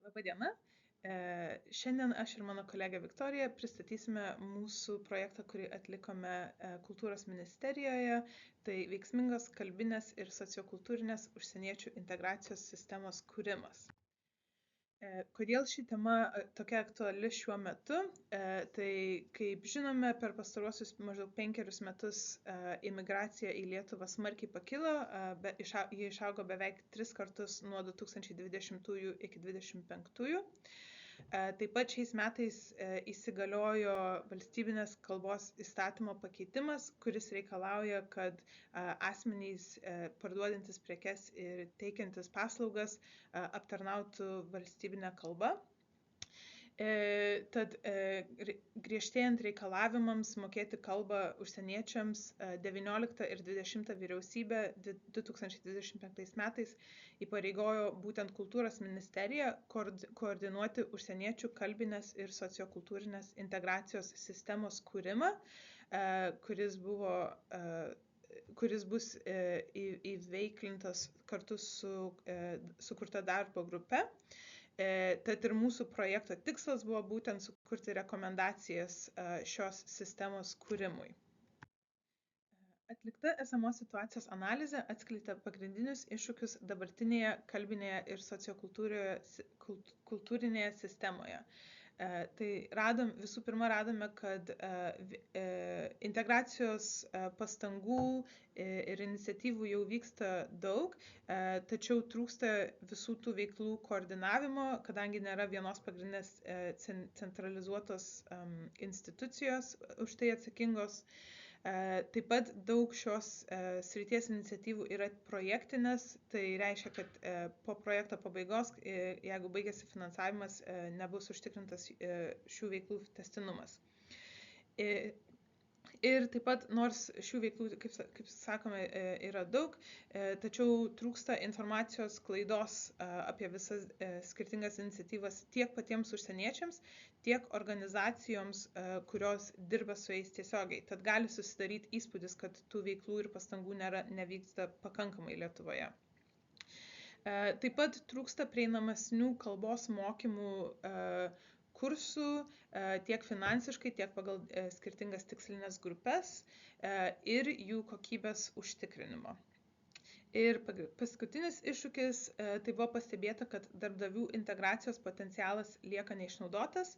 Labadiena. Šiandien aš ir mano kolegė Viktorija pristatysime mūsų projektą, kurį atlikome Kultūros ministerijoje. Tai veiksmingos kalbinės ir sociokultūrinės užsieniečių integracijos sistemos kūrimas. Kodėl ši tema tokia aktuali šiuo metu? Tai, kaip žinome, per pastaruosius maždaug 5 metus imigracija į Lietuvą smarkiai pakilo, ji išaugo beveik 3 kartus nuo 2020 iki 2025. Taip pat šiais metais įsigaliojo valstybinės kalbos įstatymo pakeitimas, kuris reikalauja, kad asmenys parduodantis prekes ir teikiantis paslaugas aptarnautų valstybinę kalbą. Tad griežtėjant reikalavimams mokėti kalbą užsieniečiams 19 ir 20 vyriausybė 2025 metais įpareigojo būtent Kultūros ministeriją koordinuoti užsieniečių kalbinės ir sociokultūrinės integracijos sistemos kūrimą, kuris bus įveiklintas kartu su sukurta darbo grupe. Tad ir mūsų projekto tikslas buvo būtent sukurti rekomendacijas šios sistemos kūrimui. Atlikta esamos situacijos analizė atskleidė pagrindinius iššūkius dabartinėje kalbinėje ir sociokultūrinėje sistemoje. Tai visų pirma radome, kad integracijos pastangų ir iniciatyvų jau vyksta daug, tačiau trūksta visų tų veiklų koordinavimo, kadangi nėra vienos pagrindinės centralizuotos institucijos už tai atsakingos. Taip pat daug šios srities iniciatyvų yra projektinės, tai reiškia, kad po projekto pabaigos, jeigu baigėsi finansavimas, nebus užtikrintas šių veiklų tęstinumas. Ir taip pat, nors šių veiklų, kaip sakome, yra daug, tačiau trūksta informacijos sklaidos apie visas skirtingas iniciatyvas tiek patiems užsieniečiams, tiek organizacijoms, kurios dirba su jais tiesiogiai. Tad gali susidaryti įspūdis, kad tų veiklų ir pastangų nevyksta pakankamai Lietuvoje. Taip pat trūksta prieinamesnių kalbos mokymų kursų tiek finansiškai, tiek pagal skirtingas tikslinės grupės ir jų kokybės užtikrinimo. Ir paskutinis iššūkis, tai buvo pastebėta, kad darbdavių integracijos potencialas lieka neišnaudotas.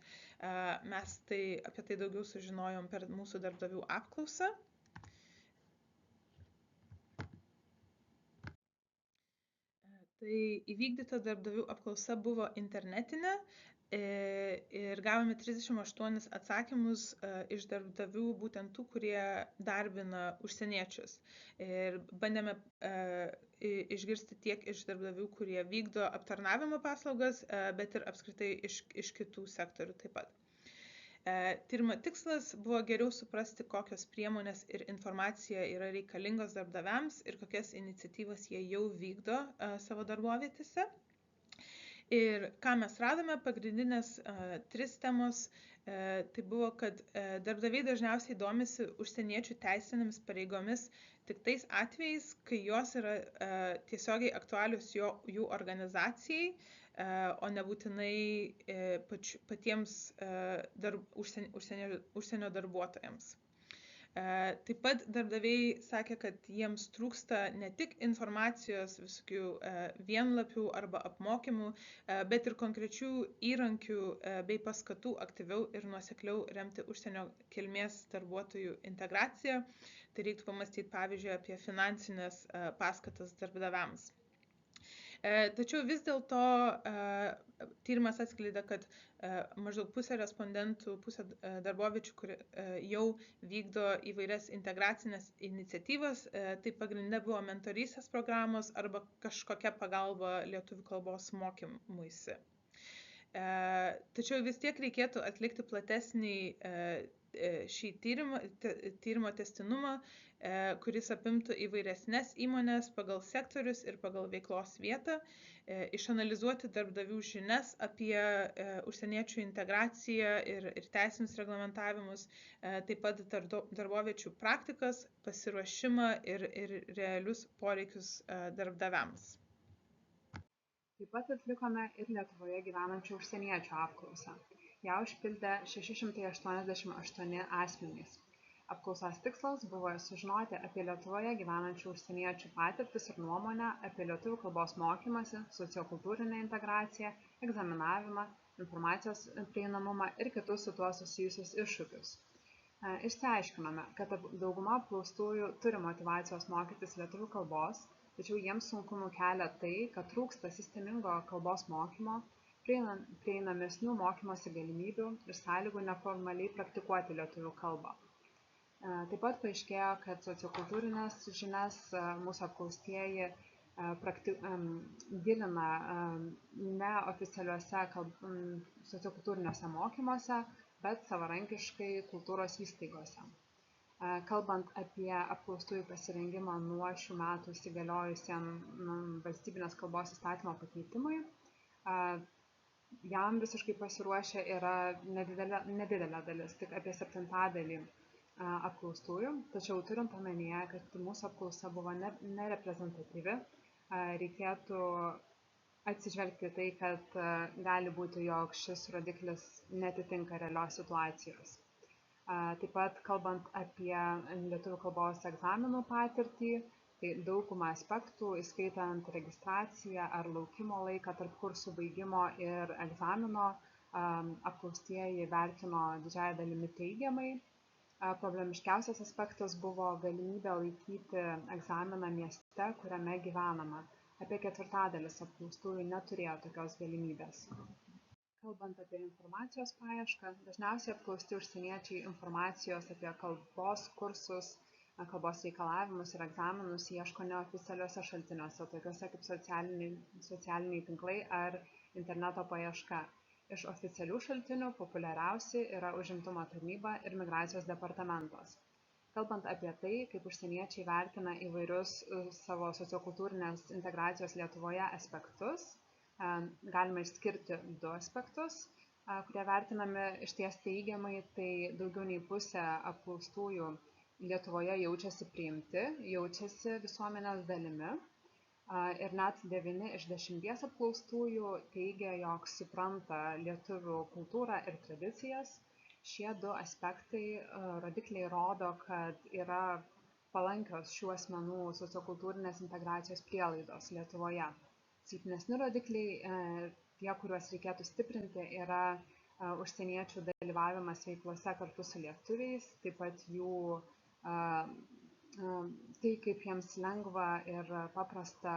Mes apie tai daugiau sužinojom per mūsų darbdavių apklausą. Tai įvykdyta darbdavių apklausa buvo internetinė ir gavome 38 atsakymus iš darbdavių, būtent tų, kurie darbina užsieniečius. Ir bandėme išgirsti tiek iš darbdavių, kurie vykdo aptarnavimo paslaugas, bet ir apskritai iš kitų sektorių taip pat. Tyrimo tikslas buvo geriau suprasti, kokios priemonės ir informacija yra reikalingos darbdaviams ir kokias iniciatyvas jie jau vykdo savo darbovietėse. Ir ką mes radome, pagrindinės 3 temos, tai buvo, kad darbdaviai dažniausiai domisi užsieniečių teisinėmis pareigomis tik tais atvejais, kai jos yra tiesiogiai aktualios jų organizacijai, o nebūtinai patiems užsienio darbuotojams. Taip pat darbdaviai sakė, kad jiems trūksta ne tik informacijos visokių vienlapių arba apmokymų, bet ir konkrečių įrankių bei paskatų aktyviau ir nuosekliau remti užsienio kilmės darbuotojų integraciją. Tai reiktų pamastyti, pavyzdžiui, apie finansinės paskatas darbdaviams. Tačiau vis dėlto tyrimas atskleidė, kad maždaug pusė respondentų, pusė darboviečių, kurie jau vykdo įvairias integracinės iniciatyvas, tai pagrinde buvo mentorystės programos arba kažkokia pagalba lietuvių kalbos mokymuisi. Tačiau vis tiek reikėtų atlikti platesnį šį tyrimo tęstinumą, kuris apimtų įvairesnes įmonės pagal sektorius ir pagal veiklos vietą, išanalizuoti darbdavių žinias apie užsieniečių integraciją ir teisinius reglamentavimus, taip pat darboviečių praktikas, pasiruošimą ir realius poreikius darbdaviams. Taip pat atlikome ir Lietuvoje gyvenančių užsieniečių apklausą. Ją užpildė 688 asmenys. Apklausos tikslas buvo sužinoti apie Lietuvoje gyvenančių užsieniečių patirtis ir nuomonę apie lietuvių kalbos mokymąsi, sociokultūrinę integraciją, egzaminavimą, informacijos prieinamumą ir kitus su tuo susijusius iššūkius. Išsiaiškinome, kad dauguma apklaustųjų turi motyvacijos mokytis lietuvių kalbos, tačiau jiems sunkumų kelia tai, kad trūksta sistemingo kalbos mokymo, prieinamesnių mokymosi galimybių ir sąlygų neformaliai praktikuoti lietuvių kalbą. Taip pat paaiškėjo, kad sociokultūrinės žinias mūsų apklaustieji gilina neoficialiuose sociokultūriniuose mokymuose, bet savarankiškai kultūros įstaigose. Kalbant apie apklaustųjų pasirengimą nuo šių metų įsigaliojusiam valstybinės kalbos įstatymo pakeitimui, jam visiškai pasiruošę yra nedidelė dalis, tik apie 7% apklaustųjų, tačiau turint omenyje, kad mūsų apklausa buvo nereprezentatyvi, reikėtų atsižvelgti tai, kad gali būti, jog šis rodiklis netitinka realios situacijos. Taip pat, kalbant apie lietuvių kalbos egzaminų patirtį, tai daugumą aspektų, įskaitant registraciją ar laukimo laiką tarp kursų baigimo ir egzamino, apklaustieji vertino didžiąją dalimi teigiamai. Problemiškiausias aspektas buvo galimybė laikyti egzaminą mieste, kuriame gyvenama. Apie 1/4 apklaustųjų neturėjo tokios galimybės. Kalbant apie informacijos paiešką, dažniausiai apklausti užsieniečiai informacijos apie kalbos kursus, kalbos reikalavimus ir egzaminus ieško neoficialiuose šaltiniuose, tokiuose kaip socialiniai tinklai ar interneto paieška. Iš oficialių šaltinių populiariausi yra Užimtumo tarnyba ir Migracijos departamentas. Kalbant apie tai, kaip užsieniečiai vertina įvairius savo sociokultūrinės integracijos Lietuvoje aspektus, galime išskirti 2 aspektus, kurie vertinami išties teigiamai, tai daugiau nei pusė apklaustųjų Lietuvoje jaučiasi priimti, jaučiasi visuomenės dalimi ir net 9 iš 10 apklaustųjų teigia, jog supranta lietuvių kultūrą ir tradicijas. Šie 2 aspektai, rodikliai rodo, kad yra palankios šių asmenų sociokultūrinės integracijos prielaidos Lietuvoje. Silpnesni rodikliai, tie, kuriuos reikėtų stiprinti, yra užsieniečių dalyvavimas veiklose kartu su lietuviais, taip pat jų tai, kaip jiems lengva ir paprasta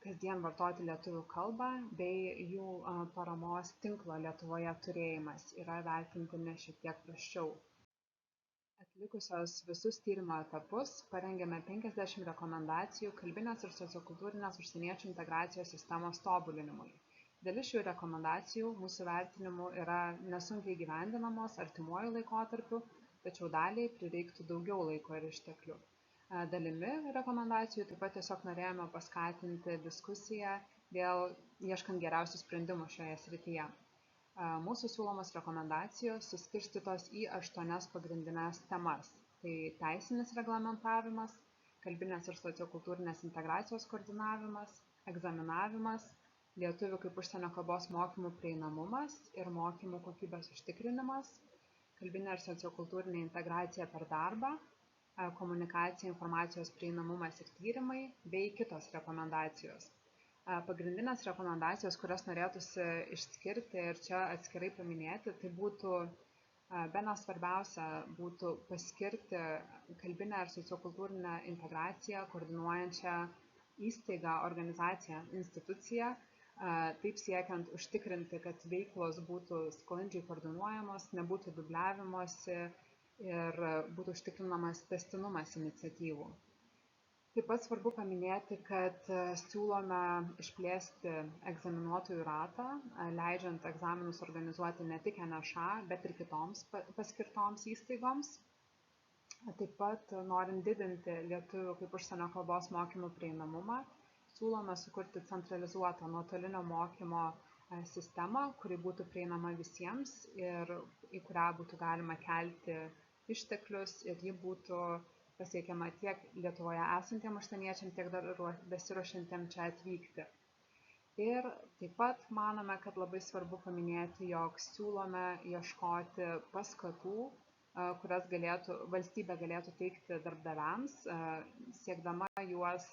kasdien vartoti lietuvių kalbą, bei jų paramos tinklo Lietuvoje turėjimas yra vertintini šiek tiek prasčiau. Atlikusios visus tyrimo etapus, parengėme 50 rekomendacijų kalbinės ir sociokultūrinės užsieniečių integracijos sistemos tobulinimui. Dalis šių rekomendacijų mūsų vertinimu yra nesunkiai įgyvendinamos artimuoju laikotarpiu, tačiau daliai prireiktų daugiau laiko ir išteklių. Dalimi rekomendacijų taip pat tiesiog norėjome paskatinti diskusiją dėl ieškant geriausių sprendimų šioje srityje. Mūsų siūlomos rekomendacijos suskirstytos į 8 pagrindinės temas. Tai teisinis reglamentavimas, kalbinės ir sociokultūrinės integracijos koordinavimas, egzaminavimas, lietuvių kaip užsienio kalbos mokymų prieinamumas ir mokymų kokybės užtikrinimas, kalbinė ir sociokultūrinė integracija per darbą, komunikacija, informacijos prieinamumas ir tyrimai bei kitos rekomendacijos. Pagrindinės rekomendacijos, kurias norėtųsi išskirti ir čia atskirai paminėti, tai būtų bene svarbiausia būtų paskirti kalbinę ir sociokultūrinę integraciją koordinuojančią įstaigą, organizaciją, instituciją, taip siekiant užtikrinti, kad veiklos būtų sklandžiai koordinuojamos, nebūtų dubliavimosi ir būtų užtikrinamas tęstinumas iniciatyvų. Taip pat svarbu paminėti, kad siūlome išplėsti egzaminuotojų ratą, leidžiant egzaminus organizuoti ne tik NŠA, bet ir kitoms paskirtoms įstaigoms. Taip pat, norint didinti lietuvių kaip užsienio kalbos mokymų prieinamumą, siūlome sukurti centralizuotą nuotolinio mokymo sistemą, kuri būtų prieinama visiems ir į kurią būtų galima kelti išteklius ir ji būtų pasiekiama tiek Lietuvoje esantiem užsieniečiam, tiek dar besiruošiantiem čia atvykti. Ir taip pat manome, kad labai svarbu paminėti, jog siūlome ieškoti paskatų, kurias valstybė galėtų teikti darbdaviams, siekdama juos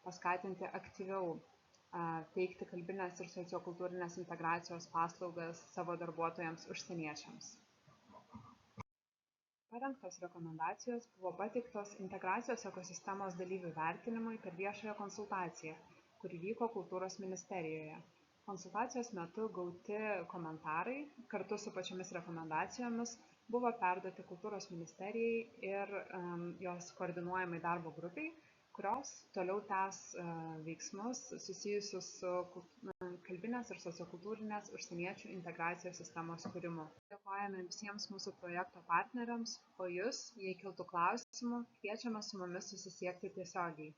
paskatinti aktyviau teikti kalbinės ir sociokultūrinės integracijos paslaugas savo darbuotojams užsieniečiams. Parengtos rekomendacijos buvo pateiktos integracijos ekosistemos dalyvių vertinimui per viešąją konsultaciją, kuri vyko Kultūros ministerijoje. Konsultacijos metu gauti komentarai kartu su pačiomis rekomendacijomis buvo perduoti Kultūros ministerijai ir jos koordinuojamai darbo grupiai, kurios toliau tęs veiksmus susijusius su kalbinės ir sociokultūrinės užsieniečių integracijos sistemos kūrimu. Dėkojame visiems mūsų projekto partneriams, o jūs, jei kiltų klausimų, kviečiame su mumis susisiekti tiesiogiai.